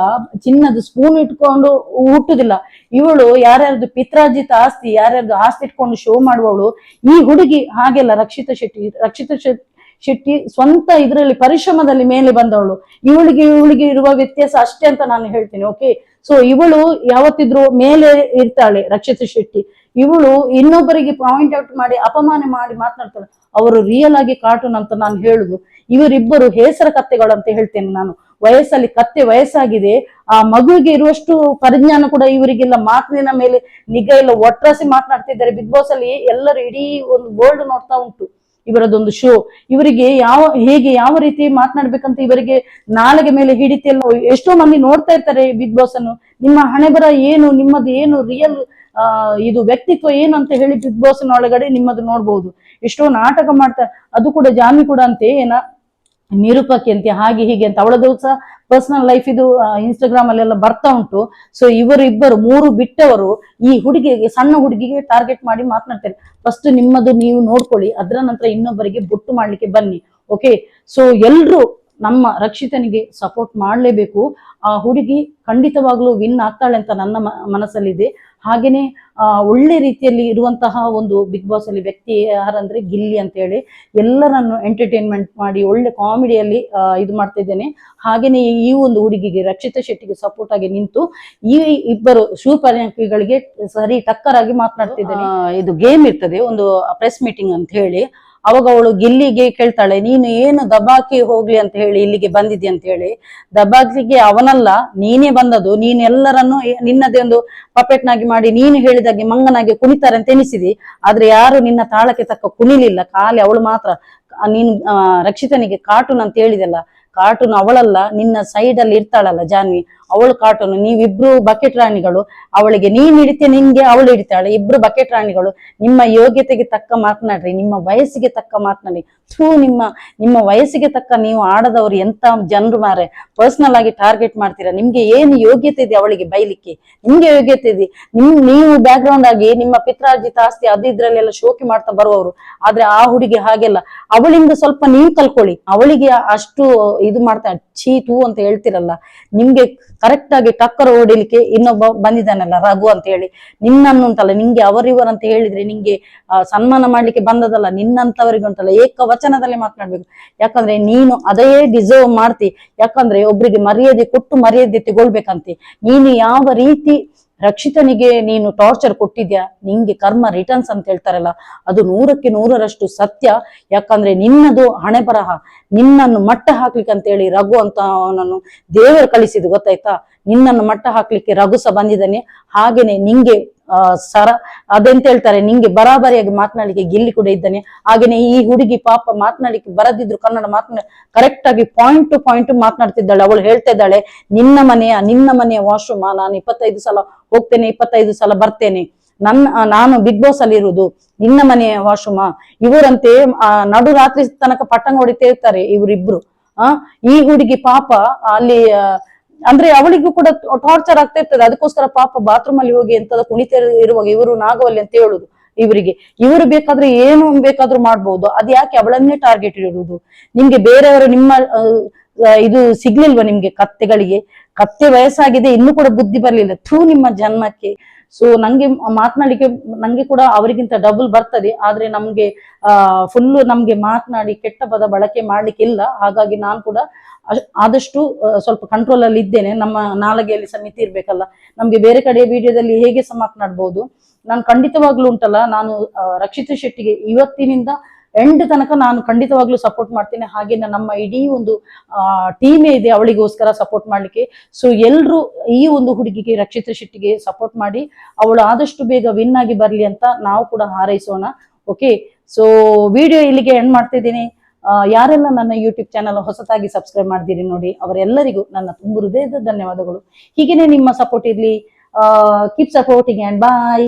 ಚಿನ್ನದ ಸ್ಪೂನ್ ಇಟ್ಕೊಂಡು ಹುಟ್ಟುದಿಲ್ಲ. ಇವಳು ಯಾರ್ಯಾರ್ದು ಪಿತ್ರಾರ್ಜಿತ ಆಸ್ತಿ, ಯಾರ್ಯಾರ್ದು ಆಸ್ತಿ ಇಟ್ಕೊಂಡು ಶೋ ಮಾಡುವವಳು. ಈ ಹುಡುಗಿ ಹಾಗೆಲ್ಲ ರಕ್ಷಿತಾ ಶೆಟ್ಟಿ ಸ್ವಂತ ಇದರಲ್ಲಿ ಪರಿಶ್ರಮದಲ್ಲಿ ಮೇಲೆ ಬಂದವಳು. ಇವಳಿಗೆ ಇರುವ ವ್ಯತ್ಯಾಸ ಅಷ್ಟೇ ಅಂತ ನಾನು ಹೇಳ್ತೀನಿ. ಓಕೆ, ಸೊ ಇವಳು ಯಾವತ್ತಿದ್ರು ಮೇಲೆ ಇರ್ತಾಳೆ ರಕ್ಷಿತಾ ಶೆಟ್ಟಿ. ಇವಳು ಇನ್ನೊಬ್ಬರಿಗೆ ಪಾಯಿಂಟ್ ಔಟ್ ಮಾಡಿ ಅಪಮಾನ ಮಾಡಿ ಮಾತನಾಡ್ತಾಳೆ. ಅವರು ರಿಯಲ್ ಆಗಿ ಕಾರ್ಟೂನ್ ಅಂತ ನಾನು ಹೇಳುದು. ಇವರಿಬ್ಬರು ಹೇಸರ ಕತ್ತೆಗಳು ಅಂತ ಹೇಳ್ತೇನೆ ನಾನು. ವಯಸ್ಸಲ್ಲಿ ಕತ್ತೆ ವಯಸ್ಸಾಗಿದೆ, ಆ ಮಗುವಿಗೆ ಇರುವಷ್ಟು ಪರಿಜ್ಞಾನ ಕೂಡ ಇವರಿಗೆಲ್ಲ. ಮಾತಿನ ಮೇಲೆ ನಿಗಾ ಎಲ್ಲ, ಒಟ್ರಾಸಿ ಮಾತನಾಡ್ತಿದ್ದಾರೆ. ಬಿಗ್ ಬಾಸ್ ಅಲ್ಲಿ ಎಲ್ಲರೂ ಇಡೀ ಒಂದು ವರ್ಲ್ಡ್ ನೋಡ್ತಾ ಉಂಟು ಇವರದೊಂದು ಶೋ. ಇವರಿಗೆ ಹೇಗೆ ಯಾವ ರೀತಿ ಮಾತನಾಡ್ಬೇಕಂತ ಇವರಿಗೆ ನಾಳೆಗೆ ಮೇಲೆ ಹಿಡಿತೆಲ್ಲ. ಎಷ್ಟೋ ಮಂದಿ ನೋಡ್ತಾ ಇರ್ತಾರೆ ಬಿಗ್ ಬಾಸ್ ಅನ್ನು. ನಿಮ್ಮ ಹಣೆ ಬರ ಏನು, ನಿಮ್ಮದು ಏನು ರಿಯಲ್ ಇದು ವ್ಯಕ್ತಿತ್ವ ಏನು ಅಂತ ಹೇಳಿ ಬಿಗ್ ಬಾಸ್ ಒಳಗಡೆ ನಿಮ್ಮದು ನೋಡ್ಬಹುದು. ಎಷ್ಟೋ ನಾಟಕ ಮಾಡ್ತಾರೆ. ಅದು ಕೂಡ ಜಾನ್ವಿ ಕೂಡ ಅಂತೆ ನಿರೂಪಕಿ ಅಂತೆ, ಹಾಗೆ ಹೀಗೆ ಅಂತ. ಅವಳದು ಸಹ ಪರ್ಸನಲ್ ಲೈಫ್ ಇದು ಇನ್ಸ್ಟಾಗ್ರಾಮ್ ಅಲ್ಲೆಲ್ಲ ಬರ್ತಾ ಉಂಟು. ಸೊ ಇವರಿಬ್ಬರು 3 ಬಿಟ್ಟವರು ಈ ಸಣ್ಣ ಹುಡುಗಿಗೆ ಟಾರ್ಗೆಟ್ ಮಾಡಿ ಮಾತನಾಡ್ತಾರೆ. ಫಸ್ಟ್ ನಿಮ್ಮದು ನೀವು ನೋಡ್ಕೊಳ್ಳಿ, ಅದರ ನಂತರ ಇನ್ನೊಬ್ಬರಿಗೆ ಬೊಟ್ಟು ಮಾಡ್ಲಿಕ್ಕೆ ಬನ್ನಿ. ಓಕೆ, ಸೊ ಎಲ್ರು ನಮ್ಮ ರಕ್ಷಿತನಿಗೆ ಸಪೋರ್ಟ್ ಮಾಡ್ಲೇಬೇಕು. ಆ ಹುಡುಗಿ ಖಂಡಿತವಾಗ್ಲೂ ವಿನ್ ಆಗ್ತಾಳೆ ಅಂತ ನನ್ನ ಮನಸ್ಸಲ್ಲಿದೆ. ಹಾಗೇನೆ ಒಳ್ಳೆ ರೀತಿಯಲ್ಲಿ ಇರುವಂತಹ ಒಂದು ಬಿಗ್ ಬಾಸ್ ಅಲ್ಲಿ ವ್ಯಕ್ತಿ ಯಾರಂದ್ರೆ ಗಿಲ್ಲಿ ಅಂತ ಹೇಳಿ. ಎಲ್ಲರನ್ನು ಎಂಟರ್ಟೈನ್ಮೆಂಟ್ ಮಾಡಿ ಒಳ್ಳೆ ಕಾಮಿಡಿಯಲ್ಲಿ ಇದು ಮಾಡ್ತಾ ಇದ್ದೇನೆ. ಹಾಗೇನೆ ಈ ಒಂದು ಹುಡುಗಿಗೆ ರಕ್ಷಿತಾ ಶೆಟ್ಟಿಗೆ ಸಪೋರ್ಟ್ ಆಗಿ ನಿಂತು ಈ ಇಬ್ಬರು ಶೂರ್ಪನಖಿಗಳಿಗೆ ಸರಿ ಟಕ್ಕರ್ ಆಗಿ ಮಾತನಾಡ್ತಿದ್ದೇನೆ. ಇದು ಗೇಮ್ ಇರ್ತದೆ, ಒಂದು ಪ್ರೆಸ್ ಮೀಟಿಂಗ್ ಅಂತ ಹೇಳಿ. ಅವಾಗ ಅವಳು ಗಿಲ್ಲಿಗೆ ಕೇಳ್ತಾಳೆ, ನೀನು ಏನು ದಬಾಕಿ ಹೋಗ್ಲಿ ಅಂತ ಹೇಳಿ ಇಲ್ಲಿಗೆ ಬಂದಿದ್ದಿ ಅಂತ ಹೇಳಿ. ದಬಾಕಿಗೆ ಅವನಲ್ಲ, ನೀನೇ ಬಂದದು. ನೀನ್ ಎಲ್ಲರನ್ನು ನಿನ್ನದೇ ಒಂದು ಪಪೆಟ್ನಾಗಿ ಮಾಡಿ ನೀನು ಹೇಳಿದಾಗೆ ಮಂಗನಾಗಿ ಕುಣಿತಾರೆ ಅಂತ ಎನಿಸಿದಿ. ಆದ್ರೆ ಯಾರು ನಿನ್ನ ತಾಳಕ್ಕೆ ತಕ್ಕ ಕುಣಿಲಿಲ್ಲ, ಖಾಲಿ ಅವಳು ಮಾತ್ರ. ನೀನು ರಕ್ಷಿತನಿಗೆ ಕಾರ್ಟೂನ್ ಅಂತ ಹೇಳಿದೆಲ್ಲ, ಕಾರ್ಟೂನ್ ಅವಳಲ್ಲ, ನಿನ್ನ ಸೈಡ್ ಅಲ್ಲಿ ಇರ್ತಾಳಲ್ಲ ಜಾನ್ವಿ, ಅವಳು ಕಾರ್ಟೂನ್. ನೀವಿಬ್ರು ಬಕೆಟ್ ರಾಣಿಗಳು. ಅವಳಿಗೆ ನೀನ್ ಹಿಡಿತೆ, ನಿನ್ಗೆ ಅವಳು ಹಿಡಿತಾಳೆ. ಇಬ್ರು ಬಕೆಟ್ ರಾಣಿಗಳು. ನಿಮ್ಮ ಯೋಗ್ಯತೆಗೆ ತಕ್ಕ ಮಾತನಾಡ್ರಿ, ನಿಮ್ಮ ವಯಸ್ಸಿಗೆ ತಕ್ಕ ಮಾತನಾಡಿ. ನಿಮ್ಮ ವಯಸ್ಸಿಗೆ ತಕ್ಕ ನೀವು ಆಡದವ್ರು ಎಂತ ಜನರು ಮಾರೆ. ಪರ್ಸನಲ್ ಆಗಿ ಟಾರ್ಗೆಟ್ ಮಾಡ್ತೀರಾ. ನಿಮ್ಗೆ ಏನು ಯೋಗ್ಯತೆ ಇದೆ ಅವಳಿಗೆ ಬೈಲಿಕ್ಕೆ? ನಿಮ್ಗೆ ಯೋಗ್ಯತೆ ಇದೆ? ನೀವು ಬ್ಯಾಕ್ ಗ್ರೌಂಡ್ ಆಗಿ ನಿಮ್ಮ ಪಿತ್ರಾರ್ಜಿತ ಆಸ್ತಿ ಅದು ಇದ್ರಲ್ಲೆಲ್ಲ ಶೋಕಿ ಮಾಡ್ತಾ ಬರುವವರು. ಆದ್ರೆ ಆ ಹುಡುಗಿ ಹಾಗೆಲ್ಲ. ಅವಳಿಂದ ಸ್ವಲ್ಪ ನೀವು ಕಲ್ಕೊಳ್ಳಿ. ಅವಳಿಗೆ ಅಷ್ಟು ಇದು ಮಾಡ್ತಾ ಚೀತು ಅಂತ ಹೇಳ್ತಿರಲ್ಲ, ನಿಮ್ಗೆ ಕರೆಕ್ಟ್ ಆಗಿ ಟಕ್ಕರ್ ಹೊಡಿಲಿಕ್ಕೆ ಇನ್ನೊಬ್ಬ ಬಂದಿದ್ದಾನಲ್ಲ ರಘು ಅಂತ ಹೇಳಿ. ನಿನ್ನನ್ನು ಉಂಟಲ್ಲ, ನಿಂಗೆ ಅವರಿವರಂತ ಹೇಳಿದ್ರೆ ನಿಂಗೆ ಸನ್ಮಾನ ಮಾಡ್ಲಿಕ್ಕೆ ಬಂದದಲ್ಲ, ನಿನ್ನಂತವರಿಗೆ ಉಂಟಲ್ಲ ಏಕವಚನದಲ್ಲಿ ಮಾತನಾಡ್ಬೇಕು. ಯಾಕಂದ್ರೆ ನೀನು ಅದೇ ಡಿಸರ್ವ್ ಮಾಡ್ತಿ. ಯಾಕಂದ್ರೆ ಒಬ್ರಿಗೆ ಮರ್ಯಾದೆ ಕೊಟ್ಟು ಮರ್ಯಾದೆ ತಗೊಳ್ಬೇಕಂತೆ. ನೀನು ಯಾವ ರೀತಿ ರಕ್ಷಿತನಿಗೆ ನೀನು ಟಾರ್ಚರ್ ಕೊಟ್ಟಿದ್ಯಾ, ನಿಂಗೆ ಕರ್ಮ ರಿಟರ್ನ್ಸ್ ಅಂತ ಹೇಳ್ತಾರಲ್ಲ, ಅದು 100ಕ್ಕೆ 100ರಷ್ಟು ಸತ್ಯ. ಯಾಕಂದ್ರೆ ನಿನ್ನದು ಹಣೆ ಬರಹ. ನಿನ್ನನ್ನು ಮಟ್ಟ ಹಾಕ್ಲಿಕ್ಕೆ ಅಂತ ಹೇಳಿ ರಘು ಅಂತ ಅವನನ್ನು ದೇವರು ಕಳಿಸಿದ್ದು, ಗೊತ್ತಾಯ್ತಾ? ನಿನ್ನನ್ನು ಮಟ್ಟ ಹಾಕ್ಲಿಕ್ಕೆ ರಘುಸ ಬಂದಿದ್ದಾನೆ. ಹಾಗೇನೆ ನಿಂಗೆ ಅದೆಂತ ಹೇಳ್ತಾರೆ, ನಿಂಗೆ ಬರಾಬರಿಯಾಗಿ ಮಾತನಾಡ್ಲಿಕ್ಕೆ ಗಿಲ್ಲಿ ಕೂಡ ಇದ್ದಾನೆ. ಹಾಗೇನೆ ಈ ಹುಡುಗಿ ಪಾಪ ಮಾತನಾಡ್ಲಿಕ್ಕೆ ಬರದಿದ್ರು ಕನ್ನಡ ಕರೆಕ್ಟ್ ಆಗಿ ಪಾಯಿಂಟ್ ಟು ಪಾಯಿಂಟ್ ಮಾತನಾಡ್ತಿದ್ದಾಳೆ. ಅವಳು ಹೇಳ್ತಾ ಇದ್ದಾಳೆ, ನಿನ್ನ ಮನೆಯ ವಾಶ್ರೂಮ್ ನಾನು 25 ಸಲ ಹೋಗ್ತೇನೆ, 25 ಸಲ ಬರ್ತೇನೆ. ನಾನು ಬಿಗ್ ಬಾಸ್ ಅಲ್ಲಿ ಇರುವುದು, ನಿನ್ನ ಮನೆಯ ವಾಶ್ರೂಮ. ಇವರಂತೆ ನಡು ರಾತ್ರಿ ತನಕ ಪಟ್ಟಂಗ ಹೊಡಿತಾ ಇರ್ತಾರೆ ಇವರಿಬ್ರು. ಈ ಹುಡುಗಿ ಪಾಪ ಅಲ್ಲಿ ಅಂದ್ರೆ ಅವಳಿಗೂ ಕೂಡ ಟಾರ್ಚರ್ ಆಗ್ತಾ ಇರ್ತದೆ. ಅದಕ್ಕೋಸ್ಕರ ಪಾಪ ಬಾತ್ರೂಮ್ ಅಲ್ಲಿ ಹೋಗಿ ಎಂತದ ಕುಣಿತ ಇರುವಾಗ ಇವರು ನಾಗವಲ್ಲಿ ಅಂತ ಹೇಳುದು ಇವರಿಗೆ. ಇವರು ಬೇಕಾದ್ರೆ ಏನು ಬೇಕಾದ್ರೂ ಮಾಡ್ಬೋದು, ಅದ್ ಯಾಕೆ ಅವಳನ್ನೇ ಟಾರ್ಗೆಟ್ ಇಡುವುದು? ನಿಮ್ಗೆ ಬೇರೆಯವರು ನಿಮ್ಮ ಇದು ಸಿಗ್ಲಿಲ್ವಾ ನಿಮ್ಗೆ ಕತ್ತೆಗಳಿಗೆ? ಕತ್ತೆ ವಯಸ್ಸಾಗಿದೆ ಇನ್ನೂ ಕೂಡ ಬುದ್ಧಿ ಬರ್ಲಿಲ್ಲ, ನಿಮ್ಮ ಜನ್ಮಕ್ಕೆ. ಸೊ ನಂಗೆ ಮಾತನಾಡಿಕೆ ನಂಗೆ ಕೂಡ ಅವರಿಗಿಂತ ಡಬಲ್ ಬರ್ತದೆ, ಆದ್ರೆ ನಮ್ಗೆ ಫುಲ್ಲು ನಮ್ಗೆ ಮಾತನಾಡಿ ಕೆಟ್ಟ ಪದ ಬಳಕೆ ಮಾಡ್ಲಿಕ್ಕಿಲ್ಲ. ಹಾಗಾಗಿ ನಾನು ಕೂಡ ಆದಷ್ಟು ಸ್ವಲ್ಪ ಕಂಟ್ರೋಲ್ ಅಲ್ಲಿ ಇದ್ದೇನೆ. ನಮ್ಮ ನಾಲಗೆಯಲ್ಲಿ ಸಹ ಮಿತಿ ಇರ್ಬೇಕಲ್ಲ. ನಮ್ಗೆ ಬೇರೆ ಕಡೆ ವಿಡಿಯೋದಲ್ಲಿ ಹೇಗೆ ಸಹ ಮಾತನಾಡ್ಬೋದು. ನಾನು ಖಂಡಿತವಾಗ್ಲೂ ಉಂಟಲ್ಲ, ನಾನು ರಕ್ಷಿತಾ ಶೆಟ್ಟಿಗೆ ಇವತ್ತಿನಿಂದ ಎಂಡ್ ತನಕ ನಾನು ಖಂಡಿತವಾಗ್ಲೂ ಸಪೋರ್ಟ್ ಮಾಡ್ತೇನೆ. ಹಾಗೆ ನಮ್ಮ ಇಡೀ ಒಂದು ಟೀಮೇ ಇದೆ ಅವಳಿಗೋಸ್ಕರ ಸಪೋರ್ಟ್ ಮಾಡ್ಲಿಕ್ಕೆ. ಸೊ ಎಲ್ರು ಈ ಒಂದು ಹುಡುಗಿಗೆ ರಕ್ಷಿತಾ ಶೆಟ್ಟಿಗೆ ಸಪೋರ್ಟ್ ಮಾಡಿ ಅವಳು ಆದಷ್ಟು ಬೇಗ ವಿನ್ ಆಗಿ ಬರ್ಲಿ ಅಂತ ನಾವು ಕೂಡ ಹಾರೈಸೋಣ. ಓಕೆ, ಸೊ ವಿಡಿಯೋ ಇಲ್ಲಿಗೆ ಎಂಡ್ ಮಾಡ್ತಿದ್ದೀನಿ. ಯಾರೆಲ್ಲ ನನ್ನ ಯೂಟ್ಯೂಬ್ ಚಾನಲ್ ಹೊಸತಾಗಿ ಸಬ್ಸ್ಕ್ರೈಬ್ ಮಾಡ್ತೀರಿ ನೋಡಿ, ಅವರೆಲ್ಲರಿಗೂ ನನ್ನ ತುಂಬ ಹೃದಯದ ಧನ್ಯವಾದಗಳು. ಹೀಗೇನೆ ನಿಮ್ಮ ಸಪೋರ್ಟ್ ಇರ್ಲಿ. Keep supporting and bye.